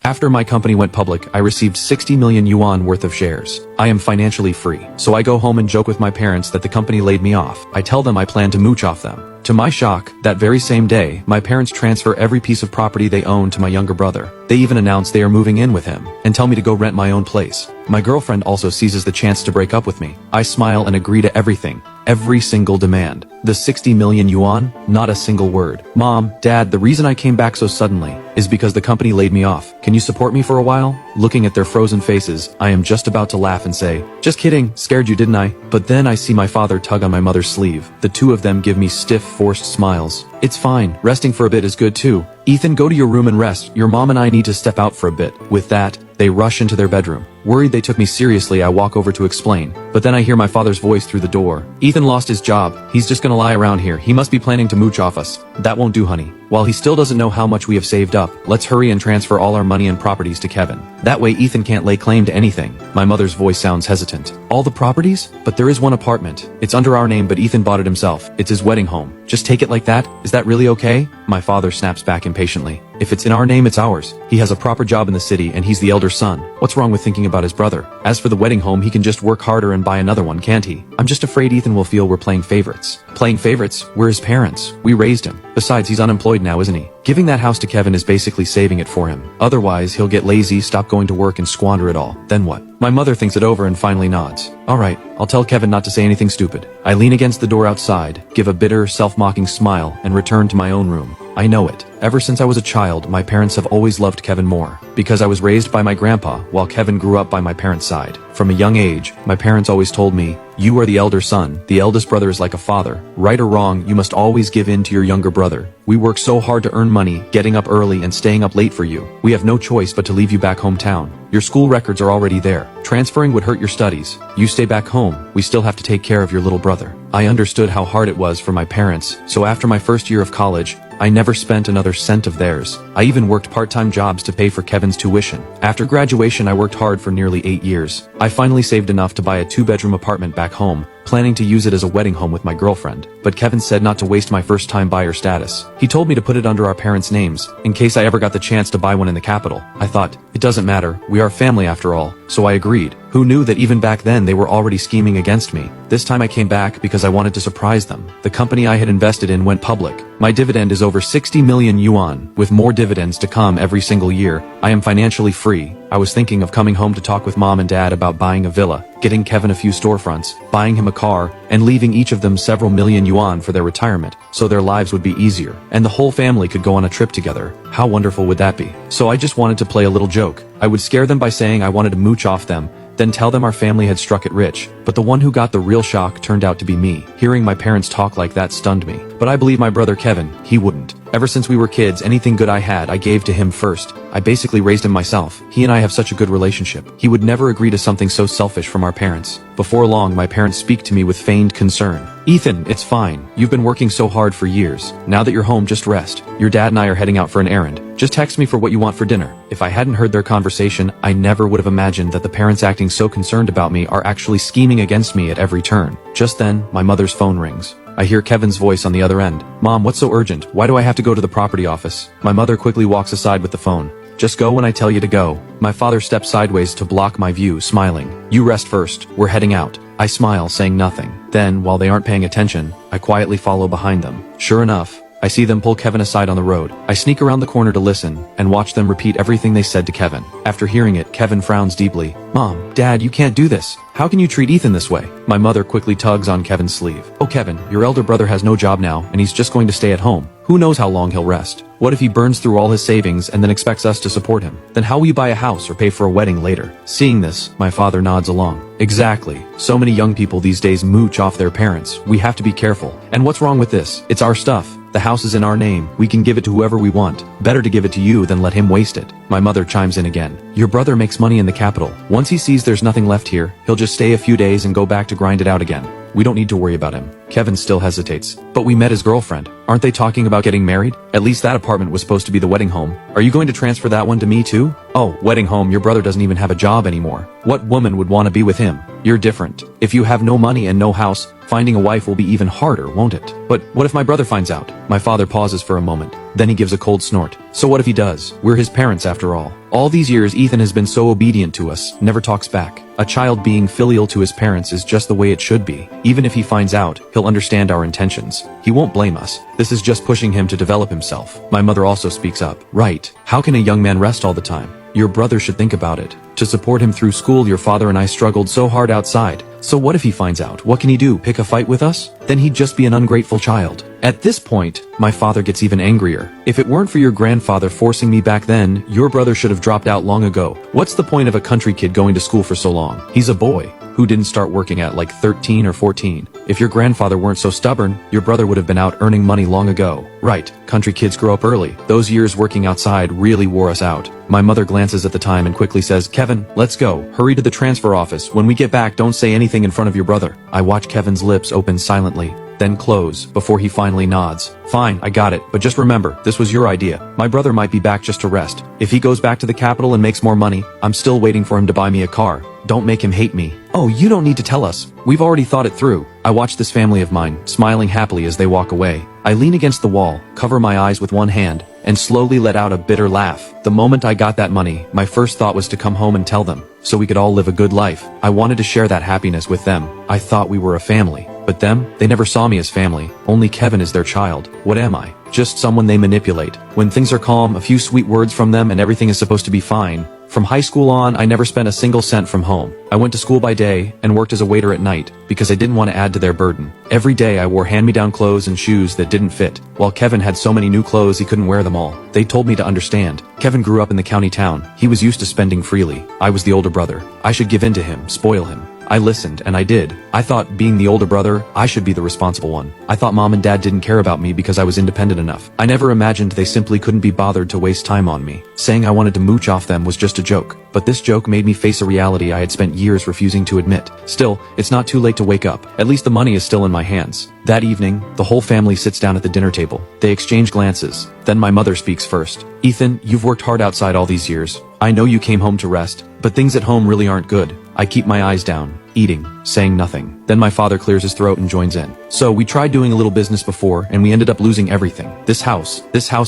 After my company went public, I received 60 million yuan worth of shares. I am financially free. So I go home and joke with my parents that the company laid me off. I tell them I plan to mooch off them. To my shock, that very same day, my parents transfer every piece of property they own to my younger brother. They even announce they are moving in with him, and tell me to go rent my own place. My girlfriend also seizes the chance to break up with me. I smile and agree to everything. Every single demand. The 60 million yuan? Not a single word. Mom, Dad, the reason I came back so suddenly is because the company laid me off. Can you support me for a while? Looking at their frozen faces, I am just about to laugh and say, just kidding, scared you didn't I? But then I see my father tug on my mother's sleeve. The two of them give me stiff, forced smiles. It's fine, resting for a bit is good too. Ethan, go to your room and rest. Your mom and I need to step out for a bit. With that, they rush into their bedroom. Worried they took me seriously, I walk over to explain. But then I hear my father's voice through the door. Ethan lost his job. He's just gonna lie around here. He must be planning to mooch off us. That won't do, honey. While he still doesn't know how much we have saved up, let's hurry and transfer all our money and properties to Kevin. That way Ethan can't lay claim to anything. My mother's voice sounds hesitant. All the properties? But there is one apartment. It's under our name, but Ethan bought it himself. It's his wedding home. Just take it like that? Is that really okay? My father snaps back impatiently. If it's in our name, it's ours. He has a proper job in the city and he's the elder son. What's wrong with thinking about his brother? As for the wedding home, he can just work harder and buy another one, can't he? I'm just afraid Ethan will feel we're playing favorites. Playing favorites? We're his parents. We raised him. Besides, he's unemployed now, isn't he? Giving that house to Kevin is basically saving it for him. Otherwise, he'll get lazy, stop going to work and squander it all. Then what? My mother thinks it over and finally nods. Alright, I'll tell Kevin not to say anything stupid. I lean against the door outside, give a bitter, self-mocking smile, and return to my own room. I know it. Ever since I was a child, my parents have always loved Kevin more. Because I was raised by my grandpa, while Kevin grew up by my parents' side. From a young age, my parents always told me, you are the elder son, the eldest brother is like a father. Right or wrong, you must always give in to your younger brother. We work so hard to earn money, getting up early and staying up late for you. We have no choice but to leave you back hometown. Your school records are already there. Transferring would hurt your studies. You stay back home, we still have to take care of your little brother. I understood how hard it was for my parents, so after my first year of college, I never spent another cent of theirs. I even worked part-time jobs to pay for Kevin's tuition. After graduation, I worked hard for nearly 8 years. I finally saved enough to buy a 2-bedroom apartment back home, planning to use it as a wedding home with my girlfriend. But Kevin said not to waste my first-time buyer status. He told me to put it under our parents' names, in case I ever got the chance to buy one in the capital. I thought, it doesn't matter, we are family after all, so I agreed. Who knew that even back then they were already scheming against me? This time I came back because I wanted to surprise them. The company I had invested in went public. My dividend is over 60 million yuan, with more dividends to come every single year. I am financially free. I was thinking of coming home to talk with mom and dad about buying a villa, getting Kevin a few storefronts, buying him a car, and leaving each of them several million yuan for their retirement, so their lives would be easier, and the whole family could go on a trip together. How wonderful would that be? So I just wanted to play a little joke. I would scare them by saying I wanted to mooch off them, then tell them our family had struck it rich. But the one who got the real shock turned out to be me. Hearing my parents talk like that stunned me. But I believe my brother Kevin, he wouldn't. Ever since we were kids, anything good I had, I gave to him first. I basically raised him myself. He and I have such a good relationship. He would never agree to something so selfish from our parents. Before long, my parents speak to me with feigned concern. Ethan, it's fine. You've been working so hard for years. Now that you're home, just rest. Your dad and I are heading out for an errand. Just text me for what you want for dinner. If I hadn't heard their conversation, I never would have imagined that the parents acting so concerned about me are actually scheming against me at every turn. Just then, my mother's phone rings. I hear Kevin's voice on the other end. Mom, what's so urgent? Why do I have to go to the property office? My mother quickly walks aside with the phone. Just go when I tell you to go. My father steps sideways to block my view, smiling. You rest first. We're heading out. I smile, saying nothing. Then, while they aren't paying attention, I quietly follow behind them. Sure enough, I see them pull Kevin aside on the road. I sneak around the corner to listen, and watch them repeat everything they said to Kevin. After hearing it, Kevin frowns deeply. Mom, Dad, you can't do this. How can you treat Ethan this way? My mother quickly tugs on Kevin's sleeve. Oh Kevin, your elder brother has no job now, and he's just going to stay at home. Who knows how long he'll rest? What if he burns through all his savings and then expects us to support him? Then how will you buy a house or pay for a wedding later? Seeing this, my father nods along. Exactly. So many young people these days mooch off their parents. We have to be careful. And what's wrong with this? It's our stuff. The house is in our name. We can give it to whoever we want. Better to give it to you than let him waste it. My mother chimes in again. Your brother makes money in the capital. Once he sees there's nothing left here, he'll just stay a few days and go back to grind it out again. We don't need to worry about him. Kevin still hesitates. But we met his girlfriend. Aren't they talking about getting married? At least that apartment was supposed to be the wedding home. Are you going to transfer that one to me too? Oh, wedding home, your brother doesn't even have a job anymore. What woman would want to be with him? You're different. If you have no money and no house, finding a wife will be even harder, won't it? But what if my brother finds out? My father pauses for a moment. Then he gives a cold snort. So what if he does? We're his parents after all. All these years Ethan has been so obedient to us, never talks back. A child being filial to his parents is just the way it should be. Even if he finds out, he'll understand our intentions. He won't blame us. This is just pushing him to develop himself. My mother also speaks up. Right. How can a young man rest all the time? Your brother should think about it. To support him through school, your father and I struggled so hard outside. So what if he finds out? What can he do? Pick a fight with us? Then he'd just be an ungrateful child. At this point, my father gets even angrier. If it weren't for your grandfather forcing me back then, your brother should have dropped out long ago. What's the point of a country kid going to school for so long? He's a boy who didn't start working at like 13 or 14. If your grandfather weren't so stubborn, your brother would have been out earning money long ago. Right, country kids grow up early. Those years working outside really wore us out. My mother glances at the time and quickly says, Kevin, let's go. Hurry to the transfer office. When we get back, don't say anything in front of your brother. I watch Kevin's lips open silently, then close, before he finally nods. Fine, I got it, but just remember, this was your idea. My brother might be back just to rest. If he goes back to the capital and makes more money, I'm still waiting for him to buy me a car. Don't make him hate me. Oh, you don't need to tell us. We've already thought it through. I watch this family of mine, smiling happily as they walk away. I lean against the wall, cover my eyes with one hand, and slowly let out a bitter laugh. The moment I got that money, my first thought was to come home and tell them, so we could all live a good life. I wanted to share that happiness with them. I thought we were a family. But them, they never saw me as family. Only Kevin is their child. What am I? Just someone they manipulate. When things are calm, a few sweet words from them and everything is supposed to be fine. From high school on, I never spent a single cent from home. I went to school by day and worked as a waiter at night because I didn't want to add to their burden. Every day I wore hand-me-down clothes and shoes that didn't fit, while Kevin had so many new clothes he couldn't wear them all. They told me to understand. Kevin grew up in the county town. He was used to spending freely. I was the older brother. I should give in to him, spoil him. I listened, and I did. I thought, being the older brother, I should be the responsible one. I thought mom and dad didn't care about me because I was independent enough. I never imagined they simply couldn't be bothered to waste time on me. Saying I wanted to mooch off them was just a joke. But this joke made me face a reality I had spent years refusing to admit. Still, it's not too late to wake up. At least the money is still in my hands. That evening, the whole family sits down at the dinner table. They exchange glances. Then my mother speaks first. Ethan, you've worked hard outside all these years. I know you came home to rest, but things at home really aren't good. I keep my eyes down, eating, saying nothing. Then my father clears his throat and joins in. So we tried doing a little business before, and we ended up losing everything. This house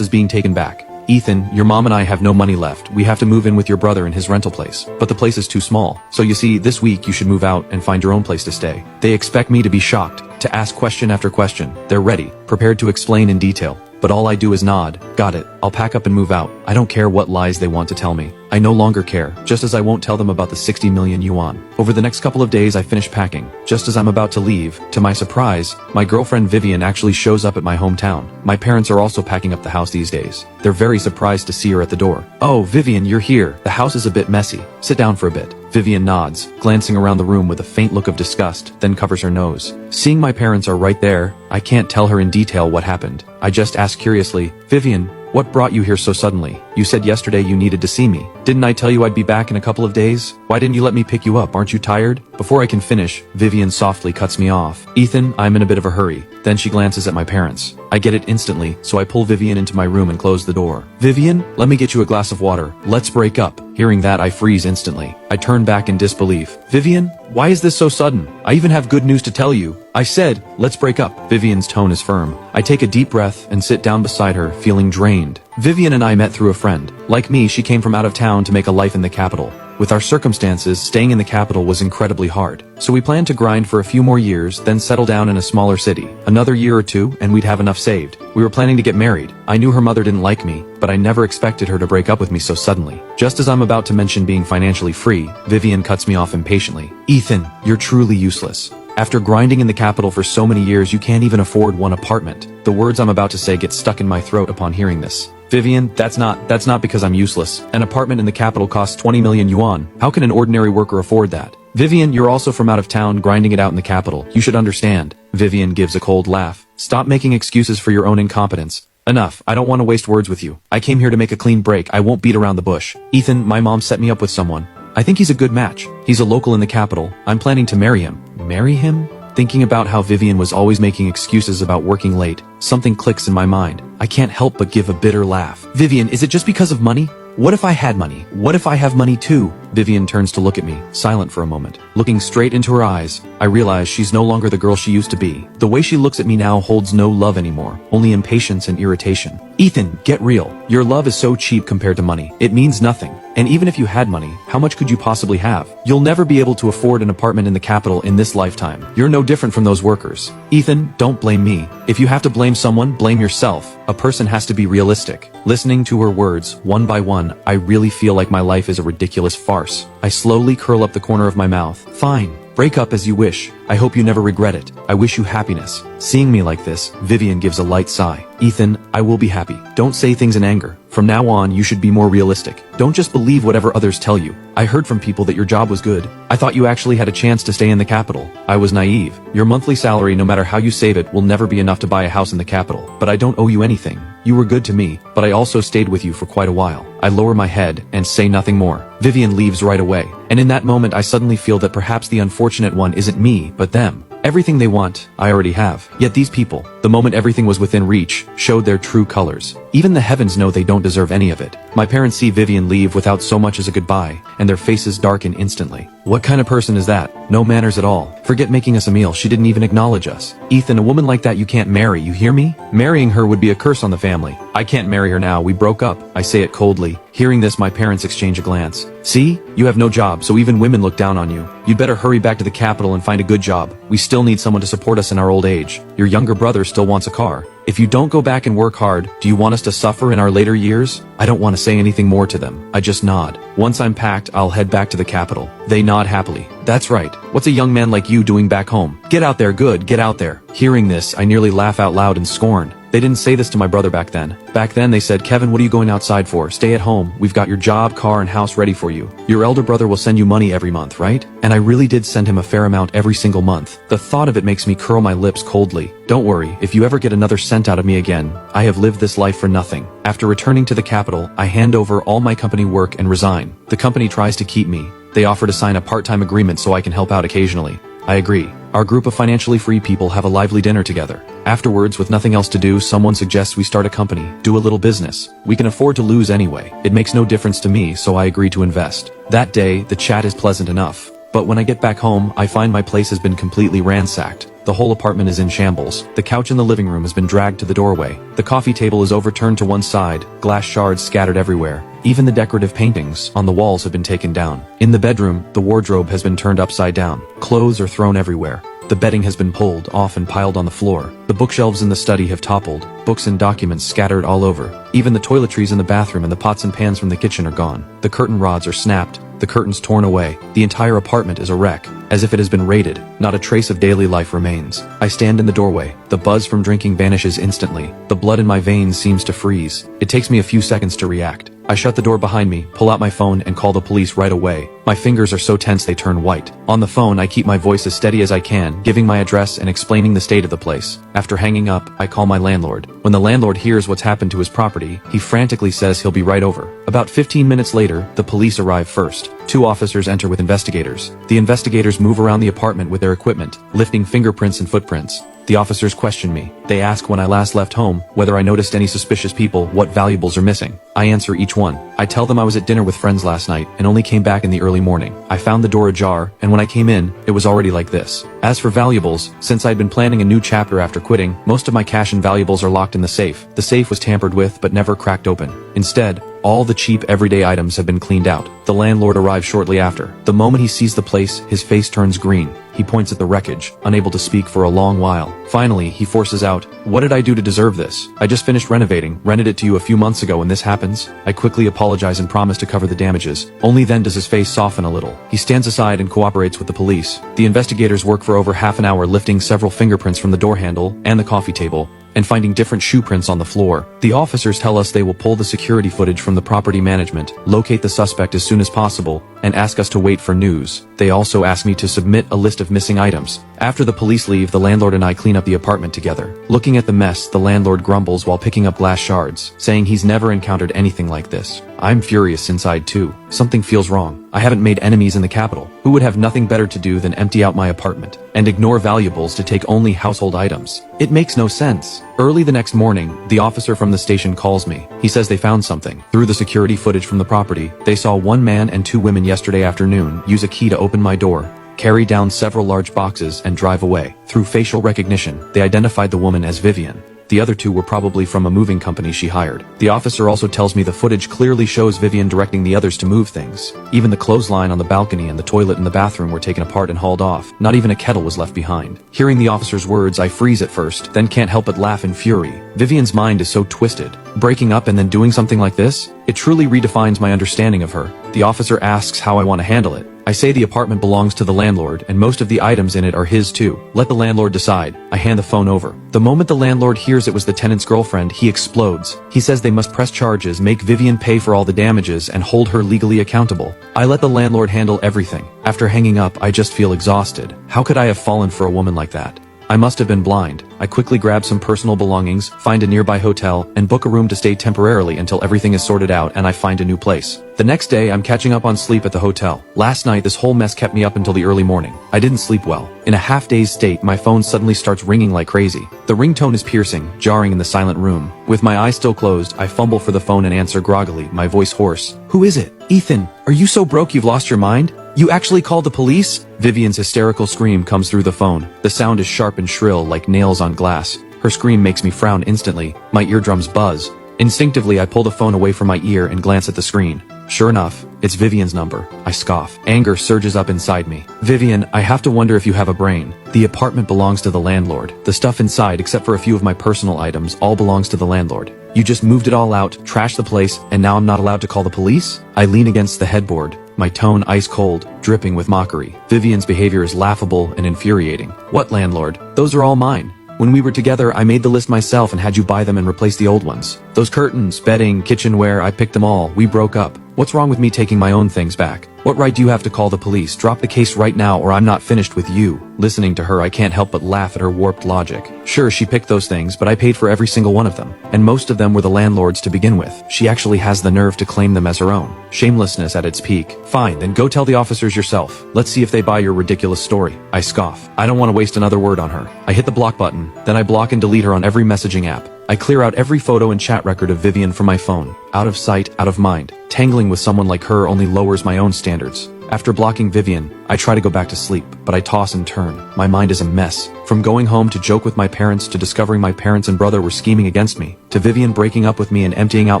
is being taken back. Ethan, your mom and I have no money left. We have to move in with your brother in his rental place. But the place is too small. So you see, this week you should move out and find your own place to stay. They expect me to be shocked, to ask question after question. They're ready, prepared to explain in detail. But all I do is nod. Got it. I'll pack up and move out. I don't care what lies they want to tell me. I no longer care, just as I won't tell them about the 60 million yuan. Over the next couple of days I finish packing. Just as I'm about to leave, to my surprise, my girlfriend Vivian actually shows up at my hometown. My parents are also packing up the house these days. They're very surprised to see her at the door. Oh, Vivian, you're here. The house is a bit messy. Sit down for a bit. Vivian nods, glancing around the room with a faint look of disgust, then covers her nose. Seeing my parents are right there, I can't tell her in detail what happened. I just ask curiously, Vivian, what brought you here so suddenly? You said yesterday you needed to see me. Didn't I tell you I'd be back in a couple of days? Why didn't you let me pick you up? Aren't you tired? Before I can finish, Vivian softly cuts me off. Ethan, I'm in a bit of a hurry. Then she glances at my parents. I get it instantly, so I pull Vivian into my room and close the door. Vivian, let me get you a glass of water. Let's break up. Hearing that, I freeze instantly. I turn back in disbelief. Vivian, why is this so sudden? I even have good news to tell you. I said, let's break up. Vivian's tone is firm. I take a deep breath and sit down beside her, feeling drained. Vivian and I met through a friend. Like me, she came from out of town to make a life in the capital. With our circumstances, staying in the capital was incredibly hard. So we planned to grind for a few more years, then settle down in a smaller city. Another year or two, and we'd have enough saved. We were planning to get married. I knew her mother didn't like me, but I never expected her to break up with me so suddenly. Just as I'm about to mention being financially free, Vivian cuts me off impatiently. Ethan, you're truly useless. After grinding in the capital for so many years, you can't even afford one apartment. The words I'm about to say get stuck in my throat upon hearing this. Vivian, that's not because I'm useless. An apartment in the capital costs 20 million yuan. How can an ordinary worker afford that? Vivian, you're also from out of town, grinding it out in the capital. You should understand. Vivian gives a cold laugh. Stop making excuses for your own incompetence. Enough, I don't want to waste words with you. I came here to make a clean break. I won't beat around the bush. Ethan, my mom set me up with someone. I think he's a good match. He's a local in the capital. I'm planning to marry him. Marry him? Thinking about how Vivian was always making excuses about working late, something clicks in my mind. I can't help but give a bitter laugh. Vivian, is it just because of money? What if I had money? What if I have money too? Vivian turns to look at me, silent for a moment. Looking straight into her eyes, I realize she's no longer the girl she used to be. The way she looks at me now holds no love anymore, only impatience and irritation. Ethan, get real. Your love is so cheap compared to money. It means nothing. And even if you had money, how much could you possibly have? You'll never be able to afford an apartment in the capital in this lifetime. You're no different from those workers. Ethan, don't blame me. If you have to blame someone, blame yourself. A person has to be realistic. Listening to her words, one by one, I really feel like my life is a ridiculous farce. I slowly curl up the corner of my mouth. Fine. Break up as you wish. I hope you never regret it. I wish you happiness. Seeing me like this, Vivian gives a light sigh. Ethan, I will be happy. Don't say things in anger. From now on, you should be more realistic. Don't just believe whatever others tell you. I heard from people that your job was good. I thought you actually had a chance to stay in the capital. I was naive. Your monthly salary, no matter how you save it, will never be enough to buy a house in the capital. But I don't owe you anything. You were good to me, but I also stayed with you for quite a while. I lower my head and say nothing more. Vivian leaves right away. And in that moment, I suddenly feel that perhaps the unfortunate one isn't me, but them. Everything they want, I already have. Yet these people, the moment everything was within reach, showed their true colors. Even the heavens know they don't deserve any of it. My parents see Vivian leave without so much as a goodbye, and their faces darken instantly. What kind of person is that? No manners at all. Forget making us a meal, she didn't even acknowledge us. Ethan, a woman like that you can't marry, you hear me? Marrying her would be a curse on the family. I can't marry her now, we broke up. I say it coldly. Hearing this, my parents exchange a glance. See? You have no job, so even women look down on you. You'd better hurry back to the capital and find a good job. We still need someone to support us in our old age. Your younger brother still wants a car. If you don't go back and work hard, do you want us to suffer in our later years? I don't want to say anything more to them. I just nod. Once I'm packed, I'll head back to the capital. They nod happily. That's right. What's a young man like you doing back home? Get out there, good, get out there. Hearing this, I nearly laugh out loud in scorn. They didn't say this to my brother back then. Back then they said, Kevin, what are you going outside for? Stay at home. We've got your job, car, and house ready for you. Your elder brother will send you money every month, right? And I really did send him a fair amount every single month. The thought of it makes me curl my lips coldly. Don't worry, if you ever get another cent out of me again, I have lived this life for nothing. After returning to the capital, I hand over all my company work and resign. The company tries to keep me. They offer to sign a part-time agreement so I can help out occasionally. I agree. Our group of financially free people have a lively dinner together. Afterwards, with nothing else to do, someone suggests we start a company, do a little business. We can afford to lose anyway. It makes no difference to me, so I agree to invest. That day, the chat is pleasant enough. But when I get back home, I find my place has been completely ransacked. The whole apartment is in shambles. The couch in the living room has been dragged to the doorway. The coffee table is overturned to one side, glass shards scattered everywhere. Even the decorative paintings on the walls have been taken down. In the bedroom, the wardrobe has been turned upside down. Clothes are thrown everywhere. The bedding has been pulled off and piled on the floor. The bookshelves in the study have toppled. Books and documents scattered all over. Even the toiletries in the bathroom and the pots and pans from the kitchen are gone. The curtain rods are snapped. The curtains torn away. The entire apartment is a wreck, as if it has been raided. Not a trace of daily life remains. I stand in the doorway. The buzz from drinking vanishes instantly. The blood in my veins seems to freeze. It takes me a few seconds to react. I shut the door behind me, pull out my phone, and call the police right away. My fingers are so tense they turn white. On the phone, I keep my voice as steady as I can, giving my address and explaining the state of the place. After hanging up, I call my landlord. When the landlord hears what's happened to his property, he frantically says he'll be right over. About 15 minutes later, the police arrive first. 2 officers enter with investigators. The investigators move around the apartment with their equipment, lifting fingerprints and footprints. The officers question me. They ask when I last left home, whether I noticed any suspicious people, what valuables are missing. I answer each one. I tell them I was at dinner with friends last night and only came back in the early morning. I found the door ajar, and when I came in, it was already like this. As for valuables, since I'd been planning a new chapter after quitting, most of my cash and valuables are locked in the safe. The safe was tampered with but never cracked open. Instead, all the cheap everyday items have been cleaned out. The landlord arrives shortly after. The moment he sees the place, his face turns green. He points at the wreckage, unable to speak for a long while. Finally, he forces out, "What did I do to deserve this? I just finished renovating, rented it to you a few months ago and this happens?" I quickly apologize and promise to cover the damages. Only then does his face soften a little. He stands aside and cooperates with the police. The investigators work for over half an hour lifting several fingerprints from the door handle and the coffee table, and finding different shoe prints on the floor. The officers tell us they will pull the security footage from the property management, locate the suspect as soon as possible, and ask us to wait for news. They also ask me to submit a list of missing items. After the police leave, the landlord and I clean up the apartment together. Looking at the mess, the landlord grumbles while picking up glass shards, saying he's never encountered anything like this. I'm furious inside too. Something feels wrong. I haven't made enemies in the capital, who would have nothing better to do than empty out my apartment and ignore valuables to take only household items. It makes no sense. Early the next morning, the officer from the station calls me. He says they found something. Through the security footage from the property, they saw 1 man and 2 women yesterday afternoon use a key to open my door, carry down several large boxes, and drive away. Through facial recognition, they identified the woman as Vivian. The other 2 were probably from a moving company she hired. The officer also tells me the footage clearly shows Vivian directing the others to move things. Even the clothesline on the balcony and the toilet in the bathroom were taken apart and hauled off. Not even a kettle was left behind. Hearing the officer's words, I freeze at first, then can't help but laugh in fury. Vivian's mind is so twisted. Breaking up and then doing something like this? It truly redefines my understanding of her. The officer asks how I want to handle it. I say the apartment belongs to the landlord and most of the items in it are his too. Let the landlord decide. I hand the phone over. The moment the landlord hears it was the tenant's girlfriend, he explodes. He says they must press charges, make Vivian pay for all the damages, and hold her legally accountable. I let the landlord handle everything. After hanging up, I just feel exhausted. How could I have fallen for a woman like that? I must have been blind. I quickly grab some personal belongings, find a nearby hotel, and book a room to stay temporarily until everything is sorted out and I find a new place. The next day, I'm catching up on sleep at the hotel. Last night, this whole mess kept me up until the early morning. I didn't sleep well. In a half-dazed state, my phone suddenly starts ringing like crazy. The ringtone is piercing, jarring in the silent room. With my eyes still closed, I fumble for the phone and answer groggily, my voice hoarse. "Who is it? Ethan, are you so broke you've lost your mind? You actually called the police?" Vivian's hysterical scream comes through the phone. The sound is sharp and shrill like nails on glass. Her scream makes me frown instantly. My eardrums buzz. Instinctively, I pull the phone away from my ear and glance at the screen. Sure enough, it's Vivian's number. I scoff. Anger surges up inside me. "Vivian, I have to wonder if you have a brain. The apartment belongs to the landlord. The stuff inside, except for a few of my personal items, all belongs to the landlord. You just moved it all out, trashed the place, and now I'm not allowed to call the police?" I lean against the headboard, my tone ice cold, dripping with mockery. Vivian's behavior is laughable and infuriating. "What landlord? Those are all mine. When we were together, I made the list myself and had you buy them and replace the old ones. Those curtains, bedding, kitchenware, I picked them all. We broke up. What's wrong with me taking my own things back? What right do you have to call the police? Drop the case right now or I'm not finished with you." Listening to her, I can't help but laugh at her warped logic. Sure, she picked those things, but I paid for every single one of them. And most of them were the landlord's to begin with. She actually has the nerve to claim them as her own. Shamelessness at its peak. "Fine, then go tell the officers yourself. Let's see if they buy your ridiculous story." I scoff. I don't want to waste another word on her. I hit the block button, then I block and delete her on every messaging app. I clear out every photo and chat record of Vivian from my phone. Out of sight, out of mind. Tangling with someone like her only lowers my own standards. After blocking Vivian, I try to go back to sleep, but I toss and turn. My mind is a mess. From going home to joke with my parents to discovering my parents and brother were scheming against me, to Vivian breaking up with me and emptying out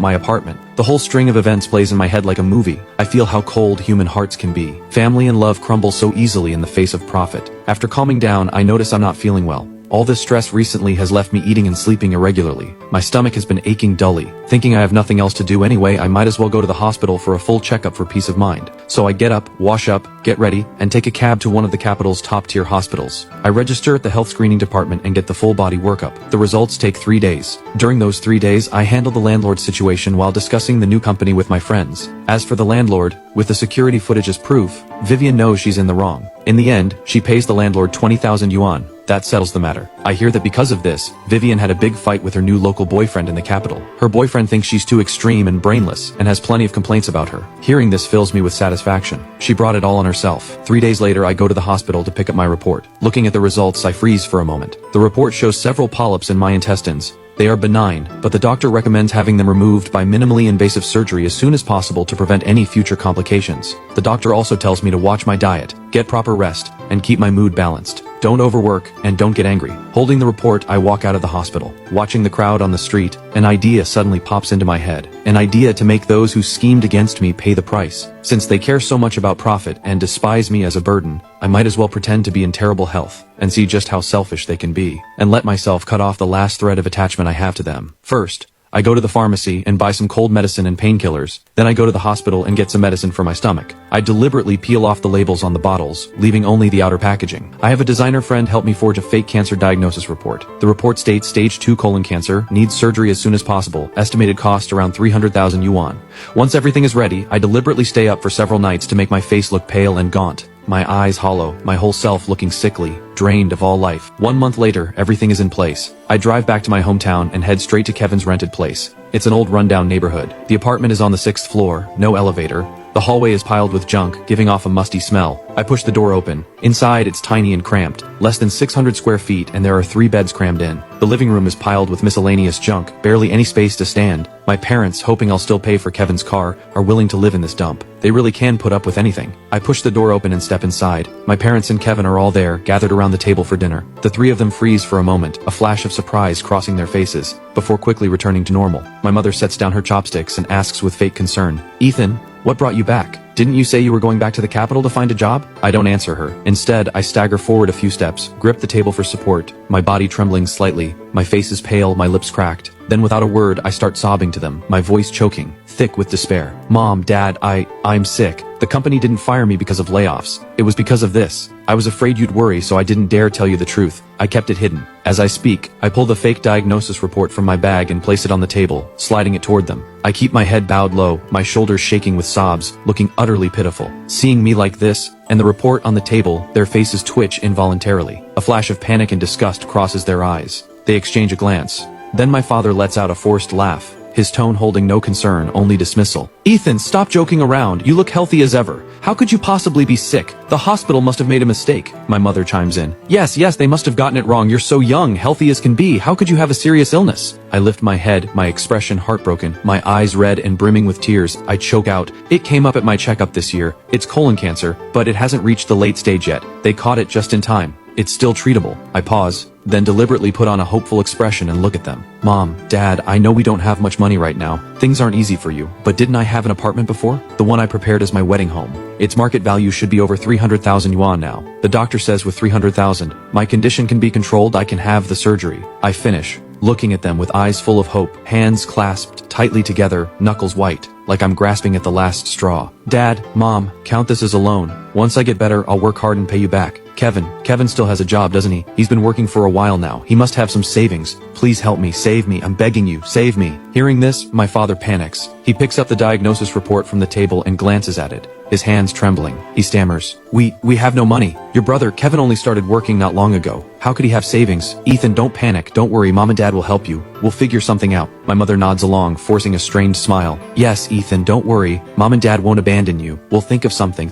my apartment. The whole string of events plays in my head like a movie. I feel how cold human hearts can be. Family and love crumble so easily in the face of profit. After calming down, I notice I'm not feeling well. All this stress recently has left me eating and sleeping irregularly. My stomach has been aching dully. Thinking I have nothing else to do anyway, I might as well go to the hospital for a full checkup for peace of mind. So I get up, wash up, get ready, and take a cab to one of the capital's top-tier hospitals. I register at the health screening department and get the full-body workup. The results take 3 days. During those 3 days, I handle the landlord situation while discussing the new company with my friends. As for the landlord, with the security footage as proof, Vivian knows she's in the wrong. In the end, she pays the landlord 20,000 yuan. That settles the matter. I hear that because of this, Vivian had a big fight with her new local boyfriend in the capital. Her boyfriend thinks she's too extreme and brainless, and has plenty of complaints about her. Hearing this fills me with satisfaction. She brought it all on herself. 3 days later, I go to the hospital to pick up my report. Looking at the results, I freeze for a moment. The report shows several polyps in my intestines. They are benign, but the doctor recommends having them removed by minimally invasive surgery as soon as possible to prevent any future complications. The doctor also tells me to watch my diet, get proper rest, and keep my mood balanced. Don't overwork, and don't get angry. Holding the report, I walk out of the hospital. Watching the crowd on the street, an idea suddenly pops into my head. An idea to make those who schemed against me pay the price. Since they care so much about profit and despise me as a burden, I might as well pretend to be in terrible health, and see just how selfish they can be, and let myself cut off the last thread of attachment I have to them. First, I go to the pharmacy and buy some cold medicine and painkillers. Then I go to the hospital and get some medicine for my stomach. I deliberately peel off the labels on the bottles, leaving only the outer packaging. I have a designer friend help me forge a fake cancer diagnosis report. The report states stage 2 colon cancer, needs surgery as soon as possible, estimated cost around 300,000 yuan. Once everything is ready, I deliberately stay up for several nights to make my face look pale and gaunt. My eyes hollow, my whole self looking sickly, drained of all life. 1 month later, everything is in place. I drive back to my hometown and head straight to Kevin's rented place. It's an old rundown neighborhood. The apartment is on the 6th floor, no elevator. The hallway is piled with junk, giving off a musty smell. I push the door open. Inside, it's tiny and cramped, less than 600 square feet, and there are 3 beds crammed in. The living room is piled with miscellaneous junk, barely any space to stand. My parents, hoping I'll still pay for Kevin's car, are willing to live in this dump. They really can put up with anything. I push the door open and step inside. My parents and Kevin are all there, gathered around the table for dinner. The 3 of them freeze for a moment, a flash of surprise crossing their faces, before quickly returning to normal. My mother sets down her chopsticks and asks with fake concern, "Ethan, what brought you back? Didn't you say you were going back to the capital to find a job?" I don't answer her. Instead, I stagger forward a few steps, grip the table for support, my body trembling slightly. My face is pale, my lips cracked. Then without a word, I start sobbing to them, my voice choking, thick with despair. "Mom, Dad, I'm sick. The company didn't fire me because of layoffs. It was because of this. I was afraid you'd worry, so I didn't dare tell you the truth. I kept it hidden." As I speak, I pull the fake diagnosis report from my bag and place it on the table, sliding it toward them. I keep my head bowed low, my shoulders shaking with sobs, looking utterly pitiful. Seeing me like this, and the report on the table, their faces twitch involuntarily. A flash of panic and disgust crosses their eyes. They exchange a glance. Then my father lets out a forced laugh, his tone holding no concern, only dismissal. "Ethan, stop joking around. You look healthy as ever. How could you possibly be sick? The hospital must have made a mistake." My mother chimes in. Yes, they must have gotten it wrong. You're so young, healthy as can be. How could you have a serious illness?" I lift my head, my expression heartbroken, my eyes red and brimming with tears. I choke out, "It came up at my checkup this year. It's colon cancer, but it hasn't reached the late stage yet. They caught it just in time. It's still treatable." I pause, then deliberately put on a hopeful expression and look at them. "Mom, Dad, I know we don't have much money right now. Things aren't easy for you, but didn't I have an apartment before? The one I prepared as my wedding home. Its market value should be over 300,000 yuan now. The doctor says with 300,000, my condition can be controlled, I can have the surgery." I finish, looking at them with eyes full of hope, hands clasped tightly together, knuckles white, like I'm grasping at the last straw. "Dad, Mom, count this as a loan. Once I get better, I'll work hard and pay you back. Kevin still has a job, doesn't he? He's been working for a while now. He must have some savings. Please help me, save me, I'm begging you, save me." Hearing this, my father panics. He picks up the diagnosis report from the table and glances at it, his hands trembling. He stammers, We have no money. Your brother, Kevin, only started working not long ago. How could he have savings?" "Ethan, don't panic, don't worry, Mom and Dad will help you. We'll figure something out." My mother nods along, forcing a strained smile. "Yes, Ethan, don't worry. Mom and Dad won't abandon you. We'll think of something.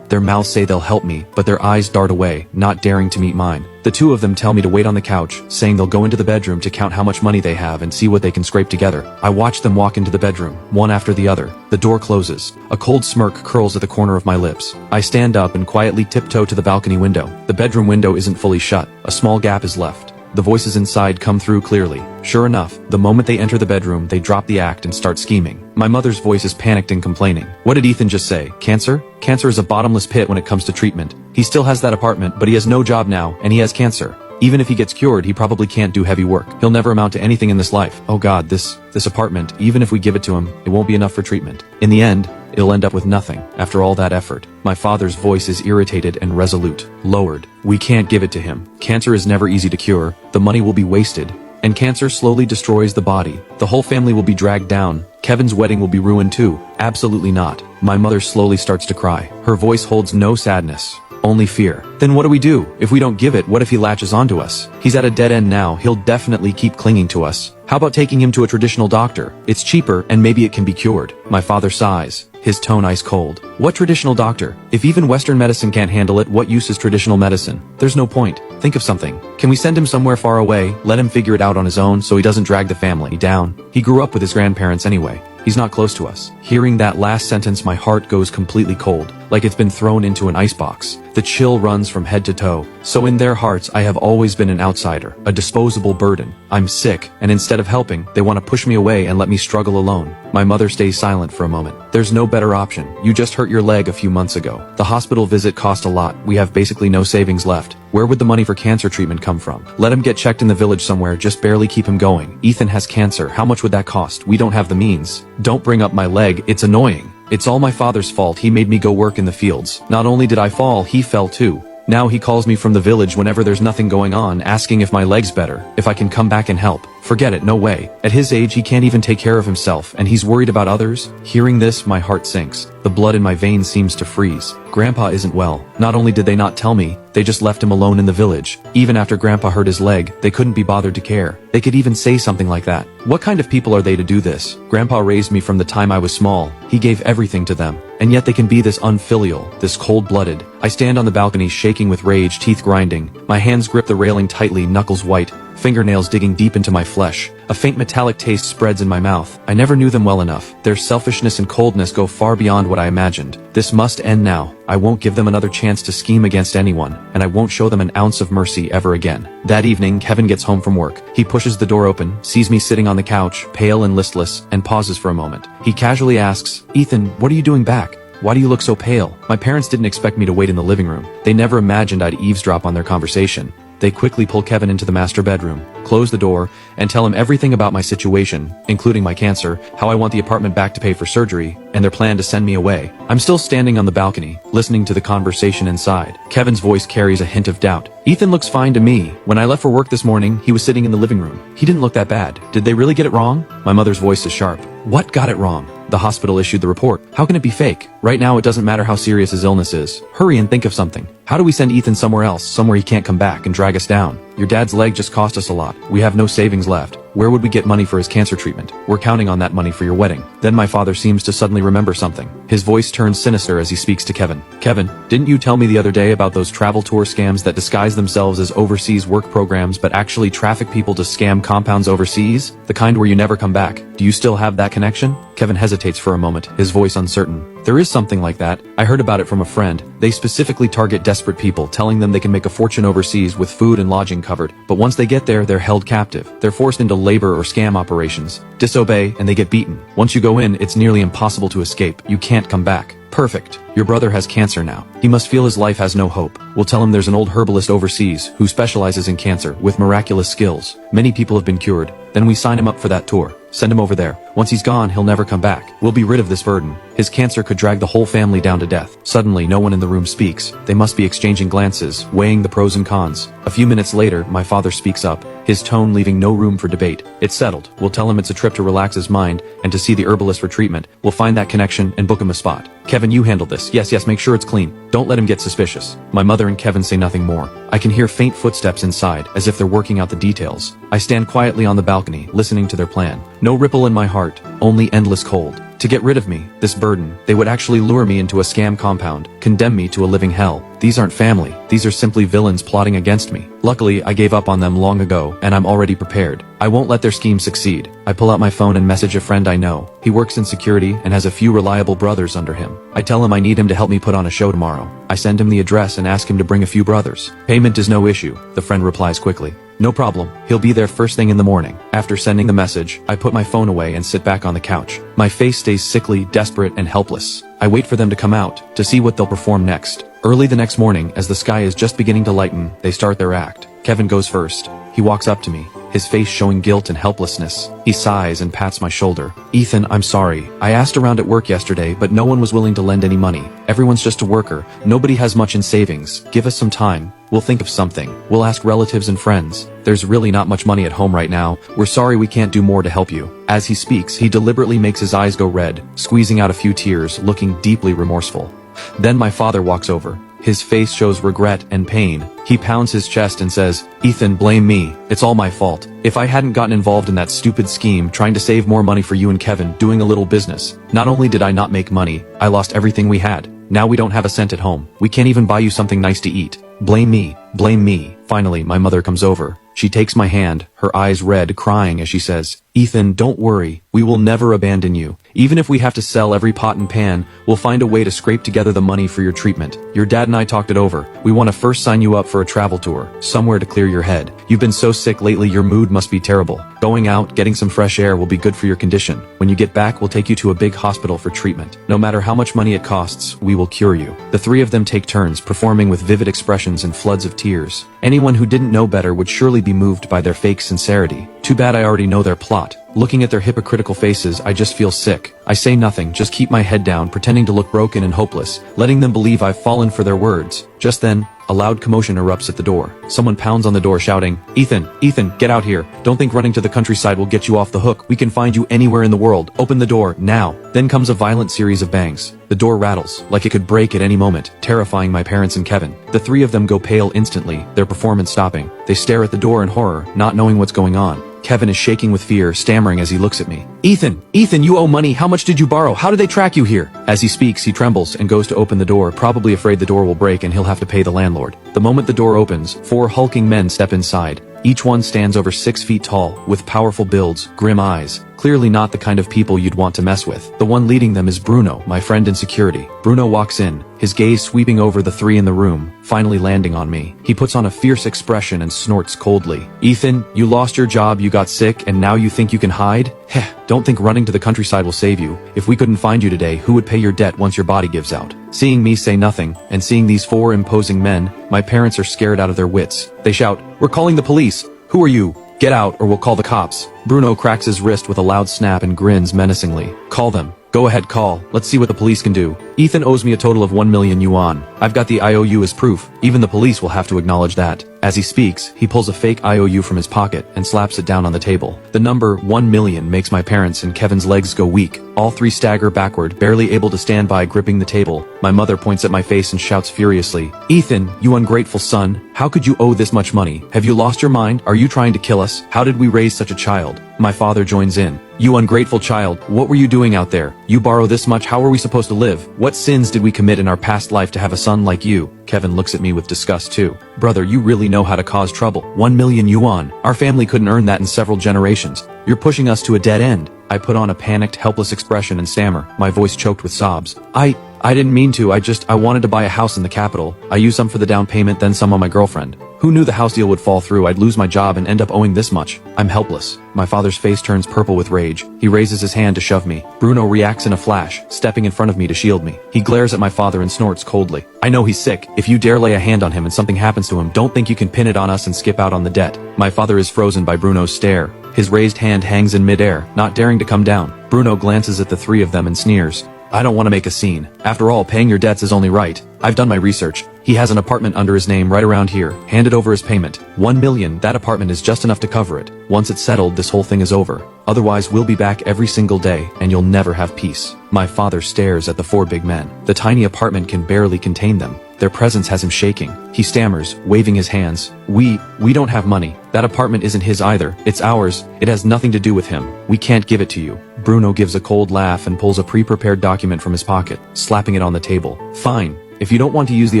Their mouths say they'll help me, but their eyes dart away, not daring to meet mine. The 2 of them tell me to wait on the couch, saying they'll go into the bedroom to count how much money they have and see what they can scrape together. I watch them walk into the bedroom, one after the other. The door closes. A cold smirk curls at the corner of my lips. I stand up and quietly tiptoe to the balcony window. The bedroom window isn't fully shut. A small gap is left. The voices inside come through clearly. Sure enough, the moment they enter the bedroom, they drop the act and start scheming. My mother's voice is panicked and complaining. "What did Ethan just say? Cancer? Cancer is a bottomless pit when it comes to treatment. He still has that apartment, but he has no job now, and he has cancer. Even if he gets cured, he probably can't do heavy work. He'll never amount to anything in this life. Oh God, this apartment, even if we give it to him, it won't be enough for treatment. In the end, it'll end up with nothing, after all that effort." My father's voice is irritated and resolute, lowered. "We can't give it to him. Cancer is never easy to cure. The money will be wasted. And cancer slowly destroys the body. The whole family will be dragged down. Kevin's wedding will be ruined too." "Absolutely not." My mother slowly starts to cry. Her voice holds no sadness, only fear. "Then what do we do? If we don't give it, what if he latches onto us? He's at a dead end now, he'll definitely keep clinging to us. How about taking him to a traditional doctor? It's cheaper, and maybe it can be cured." My father sighs, his tone ice cold. "What traditional doctor? If even Western medicine can't handle it, what use is traditional medicine? There's no point. Think of something. Can we send him somewhere far away, let him figure it out on his own so he doesn't drag the family down? He grew up with his grandparents anyway. He's not close to us." Hearing that last sentence, my heart goes completely cold, like it's been thrown into an icebox. The chill runs from head to toe. So in their hearts, I have always been an outsider, a disposable burden. I'm sick, and instead of helping, they want to push me away and let me struggle alone. My mother stays silent for a moment. "There's no better option. You just hurt your leg a few months ago. The hospital visit cost a lot. We have basically no savings left. Where would the money for cancer treatment come from? Let him get checked in the village somewhere, just barely keep him going. Ethan has cancer. How much would that cost? We don't have the means. Don't bring up my leg, it's annoying. It's all my father's fault. He made me go work in the fields. Not only did I fall, he fell too. Now he calls me from the village whenever there's nothing going on, asking if my leg's better, if I can come back and help. Forget it, no way. At his age, he can't even take care of himself, and he's worried about others." Hearing this, my heart sinks. The blood in my veins seems to freeze. Grandpa isn't well. Not only did they not tell me, They just left him alone in the village. Even after Grandpa hurt his leg, they couldn't be bothered to care. They could even say something like that. What kind of people are they to do this? Grandpa raised me from the time I was small. He gave everything to them. And yet they can be this unfilial, this cold-blooded. I stand on the balcony shaking with rage, teeth grinding. My hands grip the railing tightly, knuckles white, fingernails digging deep into my flesh. A faint metallic taste spreads in my mouth. I never knew them well enough. Their selfishness and coldness go far beyond what I imagined. This must end now. I won't give them another chance to scheme against anyone, and I won't show them an ounce of mercy ever again. That evening, Kevin gets home from work. He pushes the door open, sees me sitting on the couch, pale and listless, and pauses for a moment. He casually asks, "Ethan, what are you doing back? Why do you look so pale?" My parents didn't expect me to wait in the living room. They never imagined I'd eavesdrop on their conversation. They quickly pull Kevin into the master bedroom, close the door, and tell him everything about my situation, including my cancer, how I want the apartment back to pay for surgery, and their plan to send me away. I'm still standing on the balcony, listening to the conversation inside. Kevin's voice carries a hint of doubt. "Ethan looks fine to me. When I left for work this morning, he was sitting in the living room. He didn't look that bad. Did they really get it wrong?" My mother's voice is sharp. "What got it wrong? The hospital issued the report. How can it be fake? Right now it doesn't matter how serious his illness is. Hurry and think of something. How do we send Ethan somewhere else, somewhere he can't come back and drag us down? Your dad's leg just cost us a lot. We have no savings left. Where would we get money for his cancer treatment? We're counting on that money for your wedding." Then my father seems to suddenly remember something. His voice turns sinister as he speaks to Kevin. "Kevin, didn't you tell me the other day about those travel tour scams that disguise themselves as overseas work programs but actually traffic people to scam compounds overseas? The kind where you never come back. Do you still have that connection?" Kevin hesitates for a moment, his voice uncertain. "There is something like that. I heard about it from a friend. They specifically target desperate people, telling them they can make a fortune overseas with food and lodging covered. But once they get there, they're held captive. They're forced into labor or scam operations. Disobey, and they get beaten. Once you go in, it's nearly impossible to escape. You can't come back." "Perfect. Your brother has cancer now. He must feel his life has no hope. We'll tell him there's an old herbalist overseas who specializes in cancer with miraculous skills. Many people have been cured. Then we sign him up for that tour. Send him over there. Once he's gone, he'll never come back. We'll be rid of this burden. His cancer could drag the whole family down to death." Suddenly, no one in the room speaks. They must be exchanging glances, weighing the pros and cons. A few minutes later, my father speaks up, his tone leaving no room for debate. "It's settled. We'll tell him it's a trip to relax his mind and to see the herbalist for treatment. We'll find that connection and book him a spot. Kevin, you handle this. Yes, make sure it's clean. Don't let him get suspicious." My mother and Kevin say nothing more. I can hear faint footsteps inside, as if they're working out the details. I stand quietly on the balcony, listening to their plan. No ripple in my heart, only endless cold. To get rid of me, this burden, they would actually lure me into a scam compound, condemn me to a living hell. These aren't family, these are simply villains plotting against me. Luckily, I gave up on them long ago, and I'm already prepared. I won't let their scheme succeed. I pull out my phone and message a friend I know. He works in security and has a few reliable brothers under him. I tell him I need him to help me put on a show tomorrow. I send him the address and ask him to bring a few brothers. "Payment is no issue," the friend replies quickly. "No problem. He'll be there first thing in the morning." After sending the message, I put my phone away and sit back on the couch. My face stays sickly, desperate, and helpless. I wait for them to come out, to see what they'll perform next. Early the next morning, as the sky is just beginning to lighten, they start their act. Kevin goes first. He walks up to me, his face showing guilt and helplessness. He sighs and pats my shoulder. "Ethan, I'm sorry. I asked around at work yesterday, but no one was willing to lend any money. Everyone's just a worker. Nobody has much in savings. Give us some time. We'll think of something. We'll ask relatives and friends. There's really not much money at home right now. We're sorry we can't do more to help you." As he speaks, he deliberately makes his eyes go red, squeezing out a few tears, looking deeply remorseful. Then my father walks over. His face shows regret and pain. He pounds his chest and says, "Ethan, blame me. It's all my fault. If I hadn't gotten involved in that stupid scheme trying to save more money for you and Kevin doing a little business, not only did I not make money, I lost everything we had. Now we don't have a cent at home. We can't even buy you something nice to eat. Blame me. Blame me." Finally, my mother comes over. She takes my hand, her eyes red, crying as she says, "Ethan, don't worry. We will never abandon you. Even if we have to sell every pot and pan, we'll find a way to scrape together the money for your treatment. Your dad and I talked it over. We want to first sign you up for a travel tour, somewhere to clear your head. You've been so sick lately your mood must be terrible. Going out, getting some fresh air will be good for your condition. When you get back, we'll take you to a big hospital for treatment. No matter how much money it costs, we will cure you." The three of them take turns, performing with vivid expressions and floods of tears. Anyone who didn't know better would surely be moved by their fake sincerity. Too bad I already know their plot. Looking at their hypocritical faces, I just feel sick. I say nothing, just keep my head down, pretending to look broken and hopeless, letting them believe I've fallen for their words. Just then, A loud commotion erupts at the door. Someone pounds on the door shouting, Ethan, Ethan, get out here. Don't think running to the countryside will get you off the hook. We can find you anywhere in the world. Open the door, now. Then comes a violent series of bangs. The door rattles, like it could break at any moment, terrifying my parents and Kevin. The three of them go pale instantly, their performance stopping. They stare at the door in horror, not knowing what's going on. Kevin is shaking with fear, stammering as he looks at me. Ethan, you owe money. How much did you borrow? How did they track you here? As he speaks, he trembles and goes to open the door, probably afraid the door will break and he'll have to pay the landlord. The moment the door opens, 4 hulking men step inside. Each one stands over 6 feet tall, with powerful builds, grim eyes. Clearly not the kind of people you'd want to mess with. The one leading them is Bruno, my friend in security. Bruno walks in, his gaze sweeping over the 3 in the room, finally landing on me. He puts on a fierce expression and snorts coldly. Ethan, you lost your job, you got sick, and now you think you can hide? Heh, don't think running to the countryside will save you. If we couldn't find you today, who would pay your debt once your body gives out? Seeing me say nothing, and seeing these 4 imposing men, my parents are scared out of their wits. They shout, "We're calling the police! Who are you? Get out or we'll call the cops." Bruno cracks his wrist with a loud snap and grins menacingly. Call them. Go ahead, call. Let's see what the police can do. Ethan owes me a total of 1 million yuan. I've got the IOU as proof. Even the police will have to acknowledge that. As he speaks, he pulls a fake IOU from his pocket and slaps it down on the table. The number 1 million makes my parents and Kevin's legs go weak. All 3 stagger backward, barely able to stand by, gripping the table. My mother points at my face and shouts furiously, "Ethan, you ungrateful son. How could you owe this much money? Have you lost your mind? Are you trying to kill us? How did we raise such a child?" My father joins in. "You ungrateful child, what were you doing out there? You borrow this much, how are we supposed to live? What sins did we commit in our past life to have a son like you?" Kevin looks at me with disgust too. "Brother, you really know how to cause trouble. 1 million yuan. Our family couldn't earn that in several generations. You're pushing us to a dead end." I put on a panicked, helpless expression and stammer, my voice choked with sobs. I didn't mean to, I wanted to buy a house in the capital. I used some for the down payment, then some on my girlfriend. Who knew the house deal would fall through? I'd lose my job and end up owing this much. I'm helpless." My father's face turns purple with rage. He raises his hand to shove me. Bruno reacts in a flash, stepping in front of me to shield me. He glares at my father and snorts coldly. "I know he's sick. If you dare lay a hand on him and something happens to him, don't think you can pin it on us and skip out on the debt." My father is frozen by Bruno's stare. His raised hand hangs in midair, not daring to come down. Bruno glances at the 3 of them and sneers. "I don't want to make a scene. After all, paying your debts is only right. I've done my research. He has an apartment under his name right around here. Handed over his payment. 1 million, that apartment is just enough to cover it. Once it's settled, this whole thing is over. Otherwise, we'll be back every single day, and you'll never have peace." My father stares at the 4 big men. The tiny apartment can barely contain them. Their presence has him shaking. He stammers, waving his hands. We don't have money. That apartment isn't his either. It's ours. It has nothing to do with him. We can't give it to you." Bruno gives a cold laugh and pulls a pre-prepared document from his pocket, slapping it on the table. "Fine. If you don't want to use the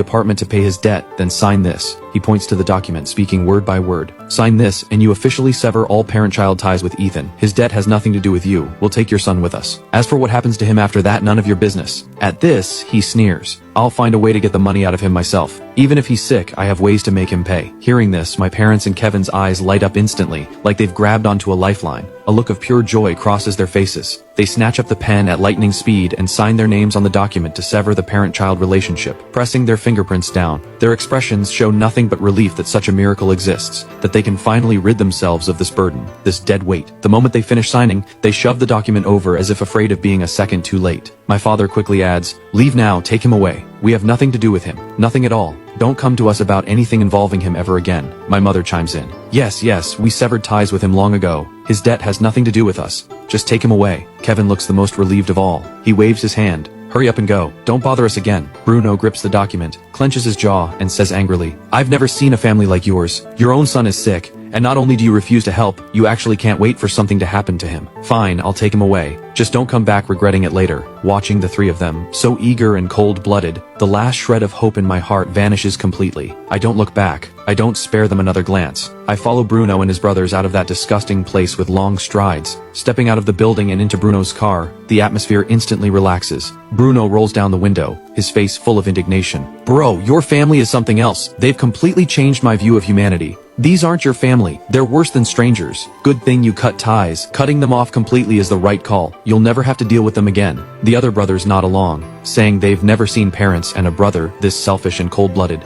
apartment to pay his debt, then sign this." He points to the document, speaking word by word. "Sign this, and you officially sever all parent-child ties with Ethan. His debt has nothing to do with you. We'll take your son with us. As for what happens to him after that, none of your business." At this, he sneers. "I'll find a way to get the money out of him myself. Even if he's sick, I have ways to make him pay." Hearing this, my parents and Kevin's eyes light up instantly, like they've grabbed onto a lifeline. A look of pure joy crosses their faces. They snatch up the pen at lightning speed and sign their names on the document to sever the parent-child relationship, pressing their fingerprints down. Their expressions show nothing but relief that such a miracle exists, that they can finally rid themselves of this burden, this dead weight. The moment they finish signing, they shove the document over as if afraid of being a second too late. My father quickly adds, "Leave now, take him away. We have nothing to do with him. Nothing at all. Don't come to us about anything involving him ever again." My mother chimes in. Yes, we severed ties with him long ago. His debt has nothing to do with us. Just take him away." Kevin looks the most relieved of all. He waves his hand. "Hurry up and go. Don't bother us again." Bruno grips the document, clenches his jaw, and says angrily, "I've never seen a family like yours. Your own son is sick, and not only do you refuse to help, you actually can't wait for something to happen to him. Fine, I'll take him away. Just don't come back regretting it later." Watching the 3 of them, so eager and cold-blooded, the last shred of hope in my heart vanishes completely. I don't look back. I don't spare them another glance. I follow Bruno and his brothers out of that disgusting place with long strides. Stepping out of the building and into Bruno's car, the atmosphere instantly relaxes. Bruno rolls down the window, his face full of indignation. "Bro, your family is something else. They've completely changed my view of humanity. These aren't your family. They're worse than strangers. Good thing you cut ties. Cutting them off completely is the right call. You'll never have to deal with them again." The other brothers nod along, saying they've never seen parents and a brother this selfish and cold-blooded,